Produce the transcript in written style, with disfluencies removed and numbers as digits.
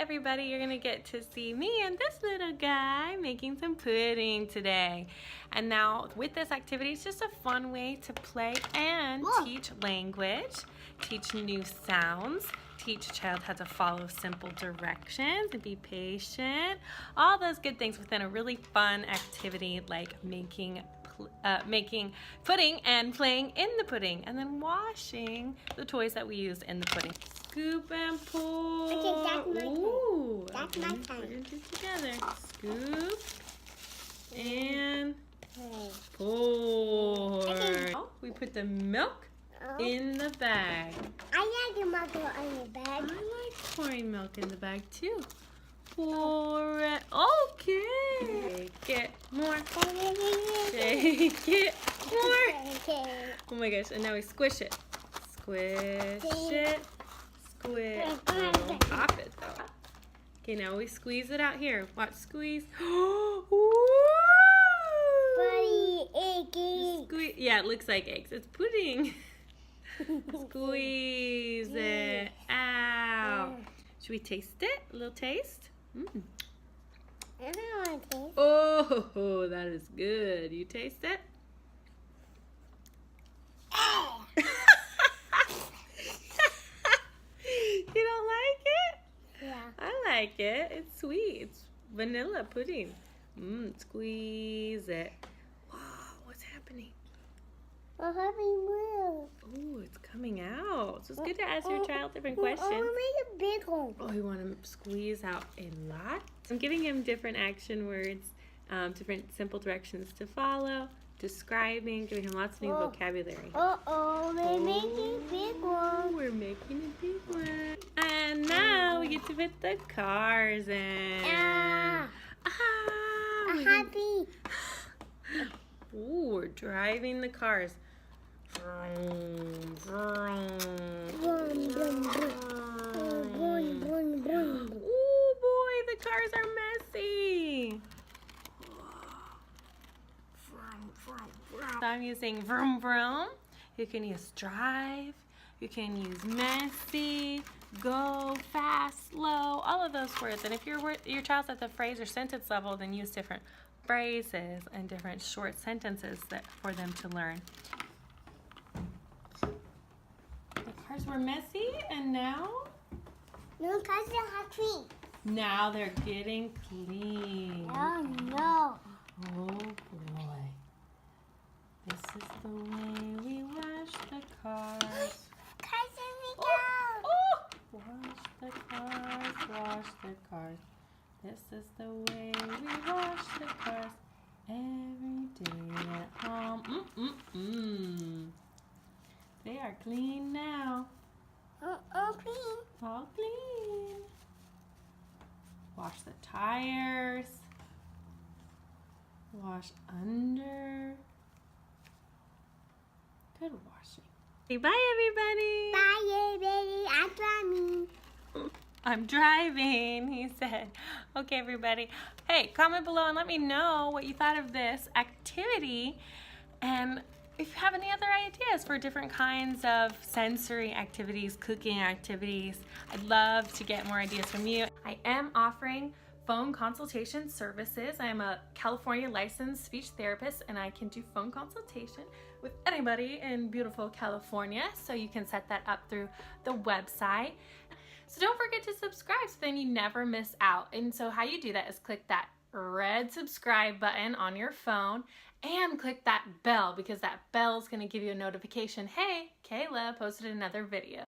everybody, you're gonna get to see me and this little guy making some pudding today. And now with this activity, it's just a fun way to play and teach language, teach new sounds, teach a child how to follow simple directions and be patient. All those good things within a really fun activity like making pudding and playing in the pudding and then washing the toys that we used in the pudding. Scoop and pull. Okay, that's my turn. Ooh, That's my turn. We're gonna do it together. Scoop and pour. Okay. We put the milk in the bag. I like the milk in the bag. I like pouring milk in the bag too. Pour it. Okay. Shake it more. Shake it more. Oh my gosh, and now we squish it. Squish it. Squish. Don't pop it though. Okay, now we squeeze it out here. Watch, squeeze. Buddy, eggy. Squeeze. Yeah, it looks like eggs. It's pudding. Squeeze it out. Should we taste it? A little taste? I don't want to taste. Oh, that is good. You taste it? You don't like it? Yeah. I like it. It's sweet. It's vanilla pudding. Squeeze it. Wow, what's happening? I'm having milk. Oh, it's coming out. So it's good to ask your child different questions. I want to make a big one. Oh, you want to squeeze out a lot? I'm giving him different action words, different simple directions to follow, describing, giving him lots of new vocabulary. We're making a big one. We're making a big one. And now we get to put the cars in. I'm happy. Ooh, we're driving the cars. Vroom, vroom. Ooh, boy, the cars are messy. So I'm using vroom vroom. You can use drive. You can use messy, go, fast, slow, all of those words. And if your child's at the phrase or sentence level, then use different phrases and different short sentences for them to learn. The cars were messy, and now? No, cars are clean. Now they're getting clean. Oh, no. Oh, boy. This is the way we wash the cars. Cars are we go. Oh! Wash the cars, wash the cars. This is the way we wash the cars every day at home. They are clean now. All clean. All clean. Wash the tires. Wash under. Good washing. Say bye, everybody. Bye, baby. I'm driving. I'm driving, he said. Okay, everybody. Hey, comment below and let me know what you thought of this activity. And if you have any other ideas for different kinds of sensory activities, cooking activities, I'd love to get more ideas from you. I am offering phone consultation services. I'm a California licensed speech therapist and I can do phone consultation with anybody in beautiful California. So you can set that up through the website. So don't forget to subscribe so then you never miss out. And so how you do that is click that red subscribe button on your phone and click that bell because that bell is going to give you a notification. Hey, Kayla posted another video.